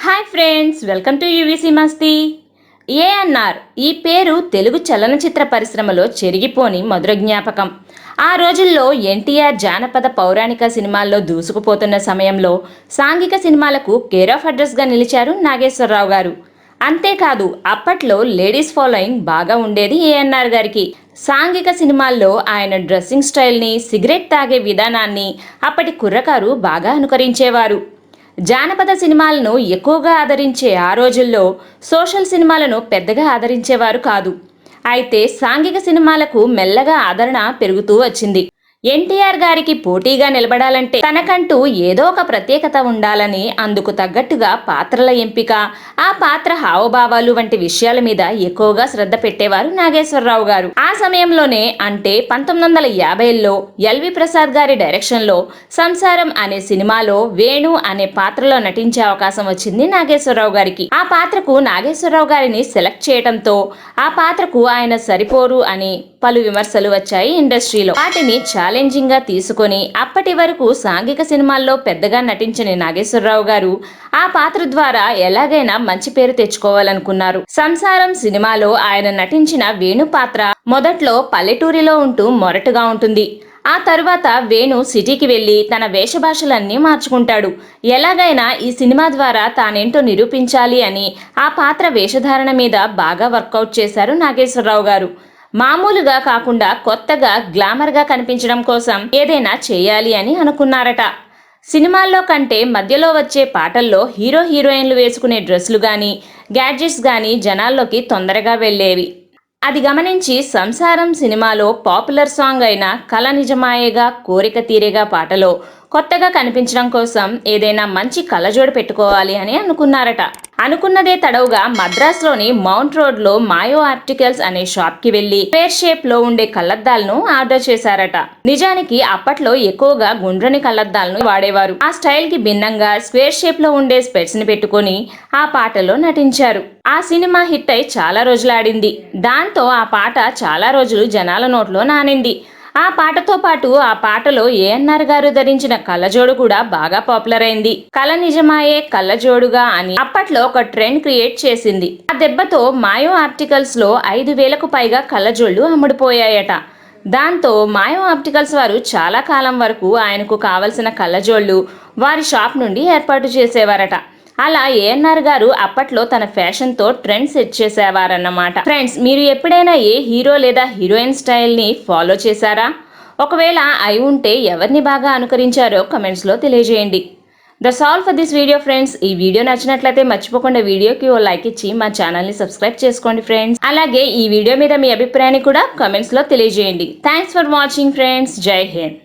Hi friends, welcome to UVC మస్తీ. ఏఎన్ఆర్ ఈ పేరు తెలుగు చలనచిత్ర పరిశ్రమలో చెరిగిపోని మధుర జ్ఞాపకం. ఆ రోజుల్లో ఎన్టీఆర్ జానపద పౌరాణిక సినిమాల్లో దూసుకుపోతున్న సమయంలో సాంఘిక సినిమాలకు కేర్ ఆఫ్ అడ్రస్గా నిలిచారు నాగేశ్వరరావు గారు. అంతేకాదు, అప్పట్లో లేడీస్ ఫాలోయింగ్ బాగా ఉండేది ఏఎన్ఆర్ గారికి. సాంఘిక సినిమాల్లో ఆయన డ్రెస్సింగ్ స్టైల్ని, సిగరెట్ తాగే విధానాన్ని అప్పటి కుర్రకారు బాగా అనుకరించేవారు. జానపద సినిమాలను ఎక్కువగా ఆదరించే ఆ రోజుల్లో సోషల్ సినిమాలను పెద్దగా ఆదరించేవారు కాదు. అయితే సాంఘిక సినిమాలకు మెల్లగా ఆదరణ పెరుగుతూ వచ్చింది. ఎన్టీఆర్ గారికి పోటీగా నిలబడాలంటే తనకంటూ ఏదో ఒక ప్రత్యేకత ఉండాలని, అందుకు తగ్గట్టుగా పాత్రల ఎంపిక, ఆ పాత్ర హావభావాలు వంటి విషయాల మీద ఎక్కువగా శ్రద్ధ పెట్టేవారు నాగేశ్వరరావు గారు. ఆ సమయంలోనే, అంటే 1950లో ఎల్వి ప్రసాద్ గారి డైరెక్షన్లో సంసారం అనే సినిమాలో వేణు అనే పాత్రలో నటించే అవకాశం వచ్చింది నాగేశ్వరరావు గారికి. ఆ పాత్రకు నాగేశ్వరరావు గారిని సెలెక్ట్ చేయడంతో ఆ పాత్రకు ఆయన సరిపోరు అని పలు విమర్శలు వచ్చాయి ఇండస్ట్రీలో. వాటిని ఛాలెంజింగ్ గా తీసుకొని అప్పటి వరకు సాంఘిక సినిమాల్లో పెద్దగా నటించని నాగేశ్వరరావు గారు ఆ పాత్ర ద్వారా ఎలాగైనా మంచి పేరు తెచ్చుకోవాలనుకున్నారు. సంసారం సినిమాలో ఆయన నటించిన వేణు పాత్ర మొదట్లో పల్లెటూరిలో ఉంటూ మొరటుగా ఉంటుంది. ఆ తరువాత వేణు సిటీకి వెళ్లి తన వేషభాషలన్నీ మార్చుకుంటాడు. ఎలాగైనా ఈ సినిమా ద్వారా తానేంటో నిరూపించాలి అని ఆ పాత్ర వేషధారణ మీద బాగా వర్కౌట్ చేశారు నాగేశ్వరరావు గారు. మామూలుగా కాకుండా కొత్తగా, గ్లామర్గా కనిపించడం కోసం ఏదైనా చేయాలి అని అనుకున్నారట. సినిమాల్లో కంటే మధ్యలో వచ్చే పాటల్లో హీరో హీరోయిన్లు వేసుకునే డ్రెస్సులు కానీ, గ్యాడ్జెట్స్ కానీ జనాల్లోకి తొందరగా వెళ్ళేవి. అది గమనించి సంసారం సినిమాలో పాపులర్ సాంగ్ అయిన కల నిజమాయేగా కోరిక తీరేగా పాటలో కొత్తగా కనిపించడం కోసం ఏదైనా మంచి కళ్ళజోడు పెట్టుకోవాలి అని అనుకున్నారట. అనుకున్నదే తడవుగా మద్రాసులోని మౌంట్ రోడ్లో మాయో ఆప్టికల్స్ అనే షాప్కి వెళ్లి స్క్వేర్ షేప్లో ఉండే కళ్లద్దాలను ఆర్డర్ చేశారట. నిజానికి అప్పట్లో ఎక్కువగా గుండ్రని కళ్లద్దాలను వాడేవారు. ఆ స్టైల్కి భిన్నంగా స్క్వేర్ షేప్లో ఉండే స్పెట్స్ని పెట్టుకుని ఆ పాటలో నటించారు. ఆ సినిమా హిట్ అయి చాలా రోజులు ఆడింది. దాంతో ఆ పాట చాలా రోజులు జనాల నోట్లో నానింది. ఆ పాటతో పాటు ఆ పాటలో ఏఎన్ఆర్ గారు ధరించిన కళ్ళజోడు కూడా బాగా పాపులర్ అయింది. కల నిజమాయే కళ్ళజోడుగా అని అప్పట్లో ఒక ట్రెండ్ క్రియేట్ చేసింది. ఆ దెబ్బతో మాయో ఆప్టికల్స్ లో 5,000కు పైగా కళ్ళజోళ్లు అమ్ముడుపోయాయట. దాంతో మాయో ఆప్టికల్స్ వారు చాలా కాలం వరకు ఆయనకు కావలసిన కళ్ళజోళ్లు వారి షాప్ నుండి ఏర్పాటు చేసేవారట. అలా ఏఎన్ఆర్ గారు అప్పట్లో తన ఫ్యాషన్తో ట్రెండ్ సెట్ చేసేవారన్నమాట. ఫ్రెండ్స్, మీరు ఎప్పుడైనా ఏ హీరో లేదా హీరోయిన్ స్టైల్ని ఫాలో చేశారా? ఒకవేళ అయి ఉంటే ఎవరిని బాగా అనుకరించారో కమెంట్స్లో తెలియజేయండి. That's all for this video friends. ఈ వీడియో నచ్చినట్లయితే మర్చిపోకుండా వీడియోకి ఓ లైక్ ఇచ్చి మా ఛానల్ని సబ్స్క్రైబ్ చేసుకోండి ఫ్రెండ్స్. అలాగే ఈ వీడియో మీద మీ అభిప్రాయాన్ని కూడా కమెంట్స్లో తెలియజేయండి. Thanks for watching friends. జై హింద్.